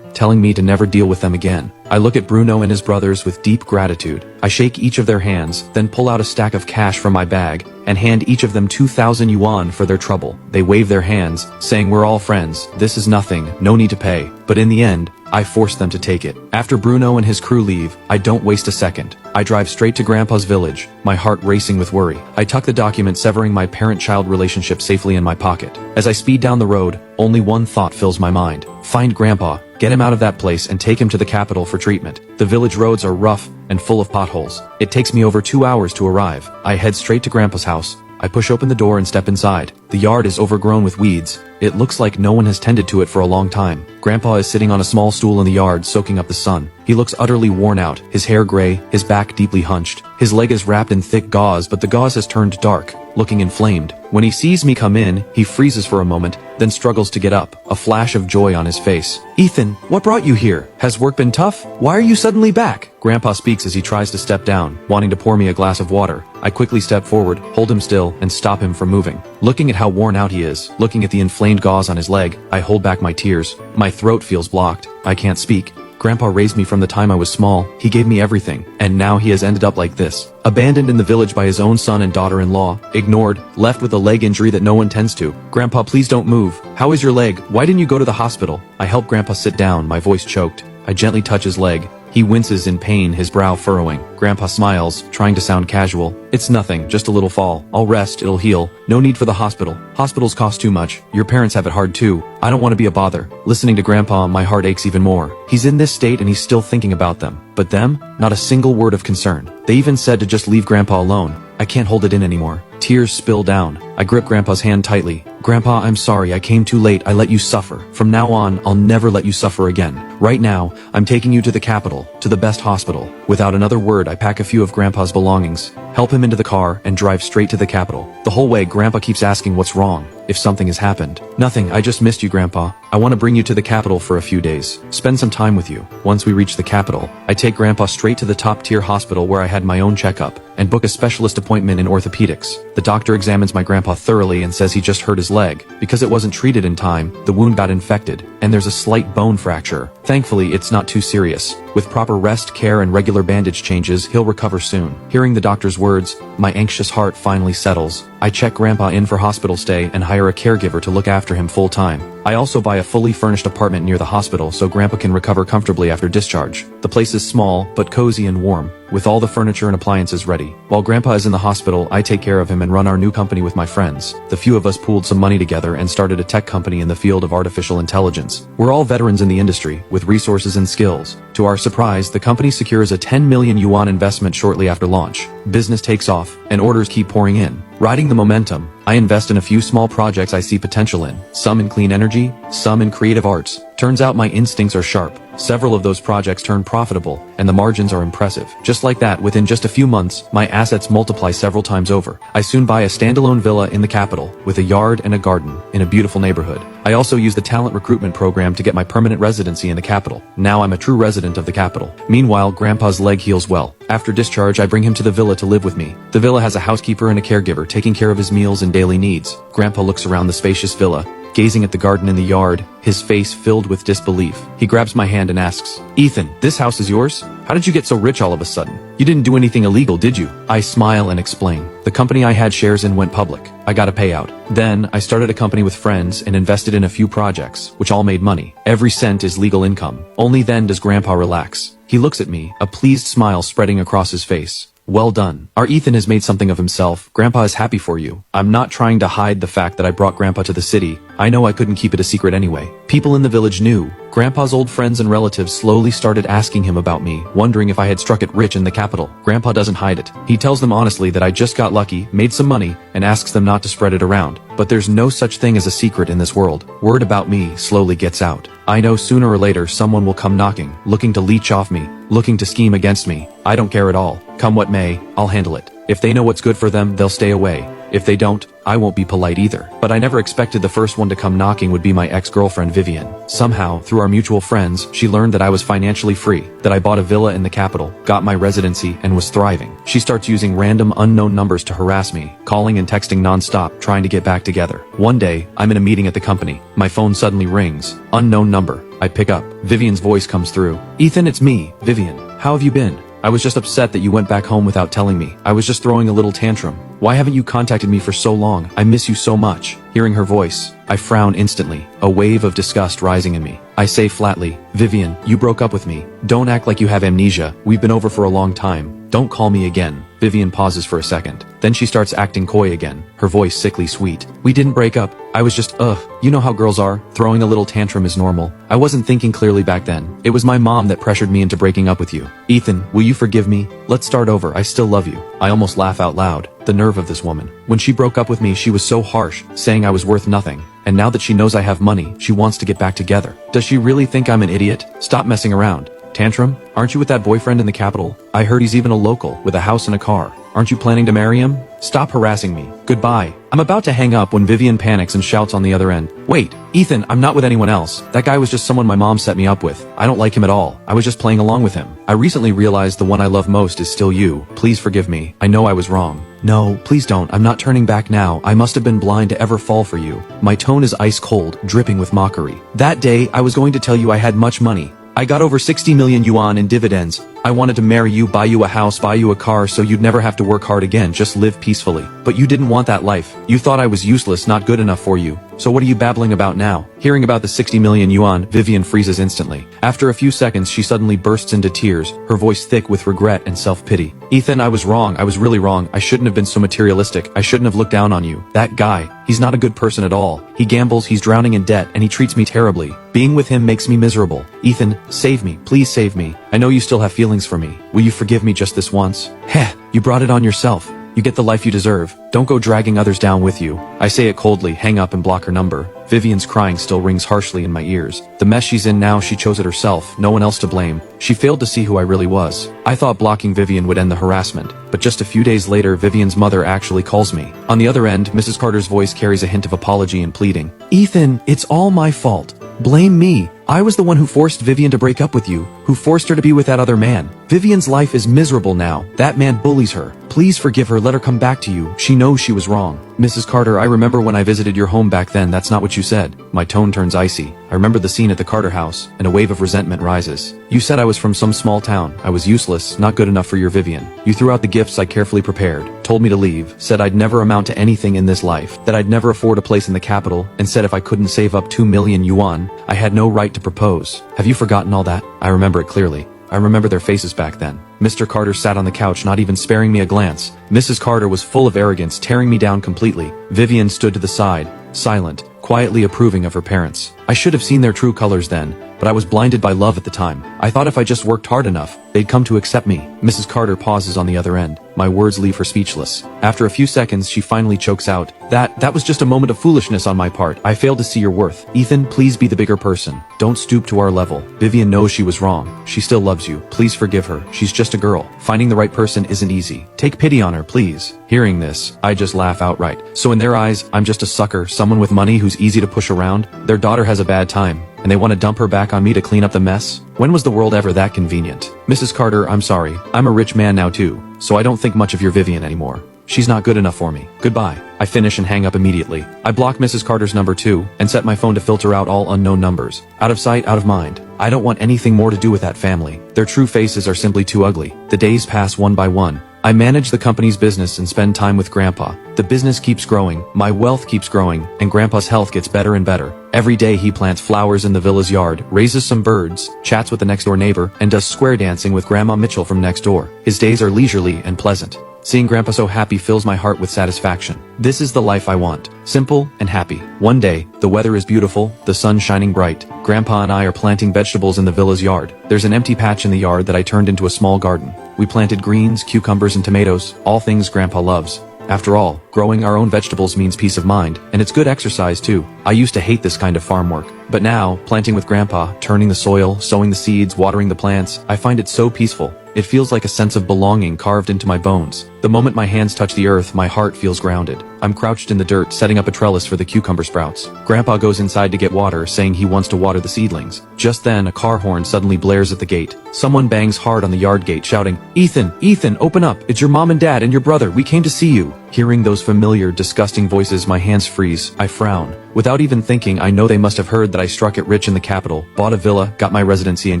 telling me to never deal with them again. I look at Bruno and his brothers with deep gratitude. I shake each of their hands, then pull out a stack of cash from my bag, and hand each of them 2,000 yuan for their trouble. They wave their hands, saying we're all friends, this is nothing, no need to pay. But in the end, I force them to take it. After Bruno and his crew leave, I don't waste a second. I drive straight to Grandpa's village, my heart racing with worry. I tuck the document severing my parent-child relationship safely in my pocket. As I speed down the road, only one thought fills my mind. Find Grandpa, get him out of that place and take him to the capital for treatment. The village roads are rough and full of potholes. It takes me over 2 hours to arrive. I head straight to Grandpa's house. I push open the door and step inside. The yard is overgrown with weeds. It looks like no one has tended to it for a long time. Grandpa is sitting on a small stool in the yard soaking up the sun. He looks utterly worn out, his hair gray, his back deeply hunched. His leg is wrapped in thick gauze, but the gauze has turned dark, looking inflamed. When he sees me come in, he freezes for a moment, then struggles to get up, a flash of joy on his face. "Ethan, what brought you here? Has work been tough? Why are you suddenly back?" Grandpa speaks as he tries to step down, wanting to pour me a glass of water. I quickly step forward, hold him still, and stop him from moving. Looking at how worn out he is, looking at the inflamed gauze on his leg, I hold back my tears. My throat feels blocked. I can't speak. Grandpa raised me from the time I was small. He gave me everything, and now he has ended up like this. Abandoned in the village by his own son and daughter-in-law, ignored, left with a leg injury that no one tends to. "Grandpa, please don't move. How is your leg? Why didn't you go to the hospital?" I help Grandpa sit down, my voice choked. I gently touch his leg. He winces in pain, his brow furrowing. Grandpa smiles, trying to sound casual. "It's nothing, just a little fall. I'll rest, it'll heal. No need for the hospital. Hospitals cost too much. Your parents have it hard too. I don't want to be a bother." Listening to Grandpa, my heart aches even more. He's in this state and he's still thinking about them. But them? Not a single word of concern. They even said to just leave Grandpa alone. I can't hold it in anymore. Tears spill down. I grip Grandpa's hand tightly. "Grandpa, I'm sorry, I came too late, I let you suffer. From now on, I'll never let you suffer again. Right now, I'm taking you to the capital, to the best hospital." Without another word, I pack a few of Grandpa's belongings, help him into the car, and drive straight to the capital. The whole way, Grandpa keeps asking what's wrong, if something has happened. "Nothing, I just missed you, Grandpa. I want to bring you to the capital for a few days. Spend some time with you." Once we reach the capital, I take Grandpa straight to the top-tier hospital where I had my own checkup, and book a specialist appointment in orthopedics. The doctor examines my Grandpa thoroughly and says he just hurt his leg. Because it wasn't treated in time, the wound got infected, and there's a slight bone fracture. Thankfully, it's not too serious. With proper rest, care, and regular bandage changes, he'll recover soon. Hearing the doctor's words, my anxious heart finally settles. I check Grandpa in for hospital stay and hire a caregiver to look after him full-time. I also buy a fully furnished apartment near the hospital so Grandpa can recover comfortably after discharge. The place is small, but cozy and warm, with all the furniture and appliances ready. While Grandpa is in the hospital, I take care of him and run our new company with my friends. The few of us pooled some money together and started a tech company in the field of artificial intelligence. We're all veterans in the industry, with resources and skills. To our surprise, the company secures a 10 million yuan investment shortly after launch. Business takes off, and orders keep pouring in. Riding the momentum, I invest in a few small projects I see potential in, some in clean energy, some in creative arts. Turns out my instincts are sharp. Several of those projects turn profitable, and the margins are impressive. Just like that, within just a few months, my assets multiply several times over. I soon buy a standalone villa in the capital, with a yard and a garden, in a beautiful neighborhood. I also use the talent recruitment program to get my permanent residency in the capital. Now I'm a true resident of the capital. Meanwhile, Grandpa's leg heals well. After discharge, I bring him to the villa to live with me. The villa has a housekeeper and a caregiver taking care of his meals and daily needs. Grandpa looks around the spacious villa, gazing at the garden in the yard, his face filled with disbelief. He grabs my hand and asks, "Ethan, this house is yours? How did you get so rich all of a sudden? You didn't do anything illegal, did you?" I smile and explain. "The company I had shares in went public. I got a payout. Then, I started a company with friends and invested in a few projects, which all made money. Every cent is legal income." Only then does Grandpa relax. He looks at me, a pleased smile spreading across his face. "Well done. Our Ethan has made something of himself. Grandpa is happy for you." I'm not trying to hide the fact that I brought Grandpa to the city. I know I couldn't keep it a secret anyway. People in the village knew. Grandpa's old friends and relatives slowly started asking him about me, wondering if I had struck it rich in the capital. Grandpa doesn't hide it. He tells them honestly that I just got lucky, made some money, and asks them not to spread it around. But there's no such thing as a secret in this world. Word about me slowly gets out. I know sooner or later someone will come knocking, looking to leech off me, looking to scheme against me. I don't care at all. Come what may, I'll handle it. If they know what's good for them, they'll stay away. If they don't, I won't be polite either. But I never expected the first one to come knocking would be my ex-girlfriend Vivian. Somehow, through our mutual friends, she learned that I was financially free, that I bought a villa in the capital, got my residency, and was thriving. She starts using random unknown numbers to harass me, calling and texting non-stop, trying to get back together. One day, I'm in a meeting at the company. My phone suddenly rings. Unknown number. I pick up. Vivian's voice comes through. "Ethan, it's me, Vivian. How have you been? I was just upset that you went back home without telling me. I was just throwing a little tantrum. Why haven't you contacted me for so long? I miss you so much. Hearing her voice, I frown instantly, a wave of disgust rising in me. I say flatly, Vivian, you broke up with me. Don't act like you have amnesia. We've been over for a long time. Don't call me again. Vivian pauses for a second. Then she starts acting coy again, her voice sickly sweet. We didn't break up. I was just, you know how girls are. Throwing a little tantrum is normal. I wasn't thinking clearly back then. It was my mom that pressured me into breaking up with you. Ethan, will you forgive me? Let's start over. I still love you. I almost laugh out loud. The nerve of this woman. When she broke up with me, she was so harsh, saying I was worth nothing. And now that she knows I have money, she wants to get back together. Does she really think I'm an idiot? Stop messing around. Tantrum? Aren't you with that boyfriend in the capital? I heard he's even a local, with a house and a car. Aren't you planning to marry him? Stop harassing me. Goodbye. I'm about to hang up when Vivian panics and shouts on the other end. Wait, Ethan, I'm not with anyone else. That guy was just someone my mom set me up with. I don't like him at all. I was just playing along with him. I recently realized the one I love most is still you. Please forgive me. I know I was wrong. No, please don't. I'm not turning back now. I must have been blind to ever fall for you. My tone is ice cold, dripping with mockery. That day, I was going to tell you I had much money. I got over 60 million yuan in dividends. I wanted to marry you, buy you a house, buy you a car so you'd never have to work hard again, just live peacefully. But you didn't want that life. You thought I was useless, not good enough for you. So what are you babbling about now? Hearing about the 60 million yuan, Vivian freezes instantly. After a few seconds, she suddenly bursts into tears, her voice thick with regret and self-pity. Ethan, I was wrong. I was really wrong. I shouldn't have been so materialistic. I shouldn't have looked down on you. That guy, he's not a good person at all. He gambles, he's drowning in debt, and he treats me terribly. Being with him makes me miserable. Ethan, save me. Please save me. I know you still have feelings for me. Will you forgive me just this once? Heh, you brought it on yourself. You get the life you deserve. Don't go dragging others down with you. I say it coldly, hang up and block her number. Vivian's crying still rings harshly in my ears. The mess she's in now, she chose it herself, no one else to blame. She failed to see who I really was. I thought blocking Vivian would end the harassment, but just a few days later, Vivian's mother actually calls me. On the other end, Mrs. Carter's voice carries a hint of apology and pleading. Ethan, it's all my fault. Blame me. I was the one who forced Vivian to break up with you, who forced her to be with that other man. Vivian's life is miserable now. That man bullies her. Please forgive her, let her come back to you. She knows she was wrong. Mrs. Carter, I remember when I visited your home back then, that's not what you said. My tone turns icy. I remember the scene at the Carter house, and a wave of resentment rises. You said I was from some small town. I was useless, not good enough for your Vivian. You threw out the gifts I carefully prepared, told me to leave, said I'd never amount to anything in this life, that I'd never afford a place in the capital, and said if I couldn't save up 2 million yuan, I had no right to propose. Have you forgotten all that? I remember it clearly. I remember their faces back then. Mr. Carter sat on the couch, not even sparing me a glance. Mrs. Carter was full of arrogance, tearing me down completely. Vivian stood to the side, silent, quietly approving of her parents. I should have seen their true colors then, but I was blinded by love at the time. I thought if I just worked hard enough, they'd come to accept me. Mrs. Carter pauses on the other end. My words leave her speechless. After a few seconds, she finally chokes out. That was just a moment of foolishness on my part. I failed to see your worth. Ethan, please be the bigger person. Don't stoop to our level. Vivian knows she was wrong. She still loves you. Please forgive her. She's just a girl. Finding the right person isn't easy. Take pity on her, please. Hearing this, I just laugh outright. So in their eyes, I'm just a sucker, someone with money who's easy to push around. Their daughter has a bad time, and they want to dump her back on me to clean up the mess? When was the world ever that convenient? Mrs. Carter, I'm sorry. I'm a rich man now too, so I don't think much of your Vivian anymore. She's not good enough for me. Goodbye. I finish and hang up immediately. I block Mrs. Carter's number too, and set my phone to filter out all unknown numbers. Out of sight, out of mind. I don't want anything more to do with that family. Their true faces are simply too ugly. The days pass one by one. I manage the company's business and spend time with Grandpa. The business keeps growing, my wealth keeps growing, and Grandpa's health gets better and better. Every day he plants flowers in the villa's yard, raises some birds, chats with the next door neighbor, and does square dancing with Grandma Mitchell from next door. His days are leisurely and pleasant. Seeing Grandpa so happy fills my heart with satisfaction. This is the life I want. Simple and happy. One day, the weather is beautiful, the sun shining bright. Grandpa and I are planting vegetables in the villa's yard. There's an empty patch in the yard that I turned into a small garden. We planted greens, cucumbers, and tomatoes, all things Grandpa loves. After all, growing our own vegetables means peace of mind, and it's good exercise too. I used to hate this kind of farm work, but now, planting with Grandpa, turning the soil, sowing the seeds, watering the plants, I find it so peaceful. It feels like a sense of belonging carved into my bones. The moment my hands touch the earth, my heart feels grounded. I'm crouched in the dirt, setting up a trellis for the cucumber sprouts. Grandpa goes inside to get water, saying he wants to water the seedlings. Just then, a car horn suddenly blares at the gate. Someone bangs hard on the yard gate, shouting, "Ethan, Ethan, open up! It's your mom and dad and your brother. We came to see you." Hearing those familiar, disgusting voices, my hands freeze. I frown. Without even thinking, I know they must have heard that I struck it rich in the capital, bought a villa, got my residency, and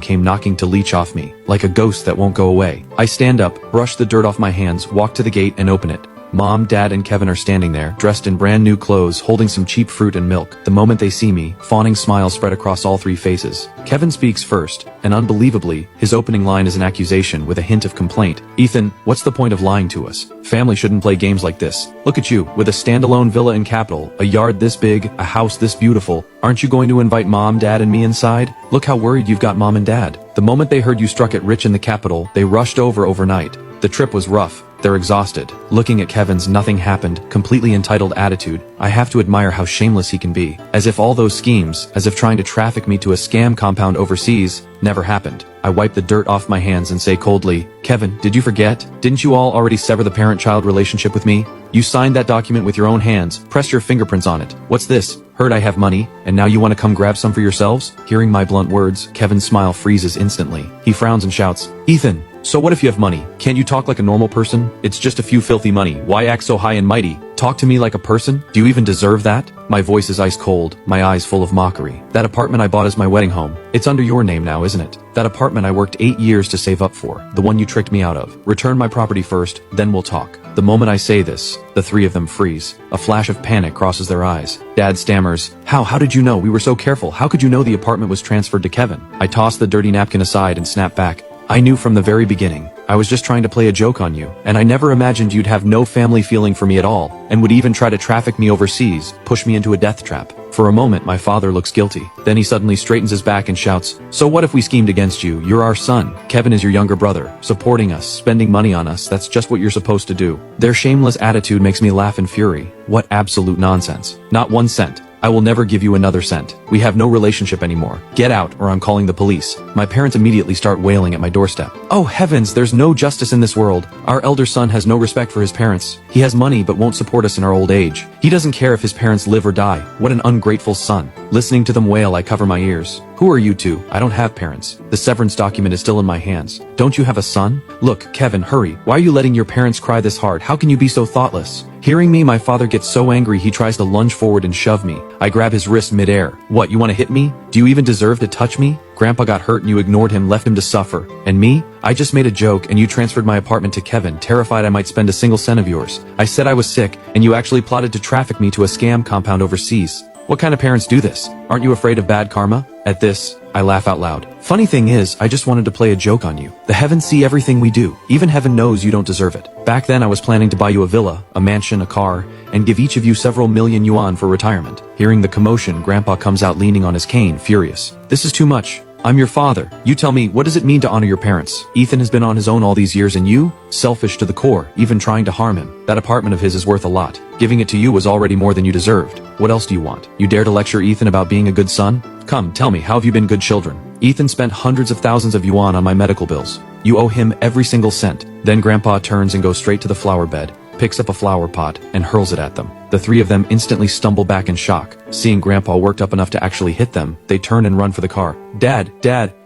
came knocking to leech off me, like a ghost that won't go away. I stand up, brush the dirt off my hands, walk to the gate and open it. Mom, Dad, and Kevin are standing there, dressed in brand new clothes, holding some cheap fruit and milk. The moment they see me, fawning smiles spread across all three faces. Kevin speaks first, and unbelievably, his opening line is an accusation with a hint of complaint. Ethan, what's the point of lying to us? Family shouldn't play games like this. Look at you, with a standalone villa in capital, a yard this big, a house this beautiful. Aren't you going to invite Mom, Dad, and me inside? Look how worried you've got Mom and Dad. The moment they heard you struck it rich in the capital, they rushed over overnight. The trip was rough. They're exhausted. Looking at Kevin's nothing happened, completely entitled attitude, I have to admire how shameless he can be. As if all those schemes, as if trying to traffic me to a scam compound overseas, never happened. I wipe the dirt off my hands and say coldly, Kevin, did you forget? Didn't you all already sever the parent-child relationship with me? You signed that document with your own hands, pressed your fingerprints on it. What's this? Heard I have money, and now you want to come grab some for yourselves? Hearing my blunt words, Kevin's smile freezes instantly. He frowns and shouts, Ethan, so what if you have money? Can't you talk like a normal person? It's just a few filthy money. Why act so high and mighty? Talk to me like a person? Do you even deserve that? My voice is ice cold, my eyes full of mockery. That apartment I bought as my wedding home. It's under your name now, isn't it? That apartment I worked 8 years to save up for. The one you tricked me out of. Return my property first, then we'll talk. The moment I say this, the three of them freeze. A flash of panic crosses their eyes. Dad stammers, How did you know? We were so careful. How could you know the apartment was transferred to Kevin? I toss the dirty napkin aside and snap back. I knew from the very beginning. I was just trying to play a joke on you, and I never imagined you'd have no family feeling for me at all, and would even try to traffic me overseas, push me into a death trap. For a moment, my father looks guilty. Then he suddenly straightens his back and shouts, So what if we schemed against you? You're our son. Kevin is your younger brother, supporting us, spending money on us. That's just what you're supposed to do. Their shameless attitude makes me laugh in fury. What absolute nonsense. Not 1 cent. I will never give you another cent. We have no relationship anymore. Get out, or I'm calling the police. My parents immediately start wailing at my doorstep. Oh heavens, there's no justice in this world. Our elder son has no respect for his parents. He has money but won't support us in our old age. He doesn't care if his parents live or die. What an ungrateful son. Listening to them wail, I cover my ears. Who are you two? I don't have parents. The severance document is still in my hands. Don't you have a son? Look, Kevin, hurry. Why are you letting your parents cry this hard? How can you be so thoughtless? Hearing me, my father gets so angry he tries to lunge forward and shove me. I grab his wrist midair. What, you want to hit me? Do you even deserve to touch me? Grandpa got hurt and you ignored him, left him to suffer. And me? I just made a joke and you transferred my apartment to Kevin, terrified I might spend a single cent of yours. I said I was sick and you actually plotted to traffic me to a scam compound overseas. What kind of parents do this? Aren't you afraid of bad karma? At this, I laugh out loud. Funny thing is, I just wanted to play a joke on you. The heavens see everything we do. Even heaven knows you don't deserve it. Back then I was planning to buy you a villa, a mansion, a car, and give each of you several million yuan for retirement. Hearing the commotion, Grandpa comes out leaning on his cane, furious. This is too much. I'm your father. You tell me, what does it mean to honor your parents? Ethan has been on his own all these years and you? Selfish to the core, even trying to harm him. That apartment of his is worth a lot. Giving it to you was already more than you deserved. What else do you want? You dare to lecture Ethan about being a good son? Come, tell me, how have you been good children? Ethan spent hundreds of thousands of yuan on my medical bills. You owe him every single cent. Then Grandpa turns and goes straight to the flower bed, picks up a flower pot, and hurls it at them. The three of them instantly stumble back in shock. Seeing Grandpa worked up enough to actually hit them, they turn and run for the car. Dad,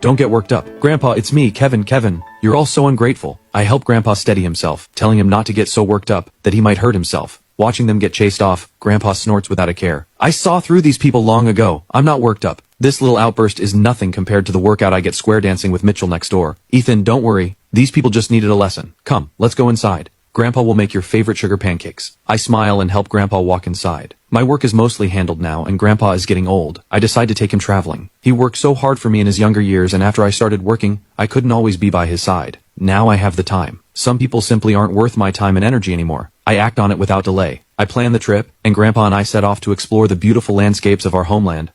don't get worked up. Grandpa, it's me, Kevin. You're all so ungrateful. I help Grandpa steady himself, telling him not to get so worked up that he might hurt himself. Watching them get chased off, Grandpa snorts without a care. I saw through these people long ago. I'm not worked up. This little outburst is nothing compared to the workout I get square dancing with Mitchell next door. Ethan, don't worry. These people just needed a lesson. Come, let's go inside. Grandpa will make your favorite sugar pancakes. I smile and help Grandpa walk inside. My work is mostly handled now and Grandpa is getting old. I decide to take him traveling. He worked so hard for me in his younger years and after I started working, I couldn't always be by his side. Now I have the time. Some people simply aren't worth my time and energy anymore. I act on it without delay. I plan the trip, and Grandpa and I set off to explore the beautiful landscapes of our homeland.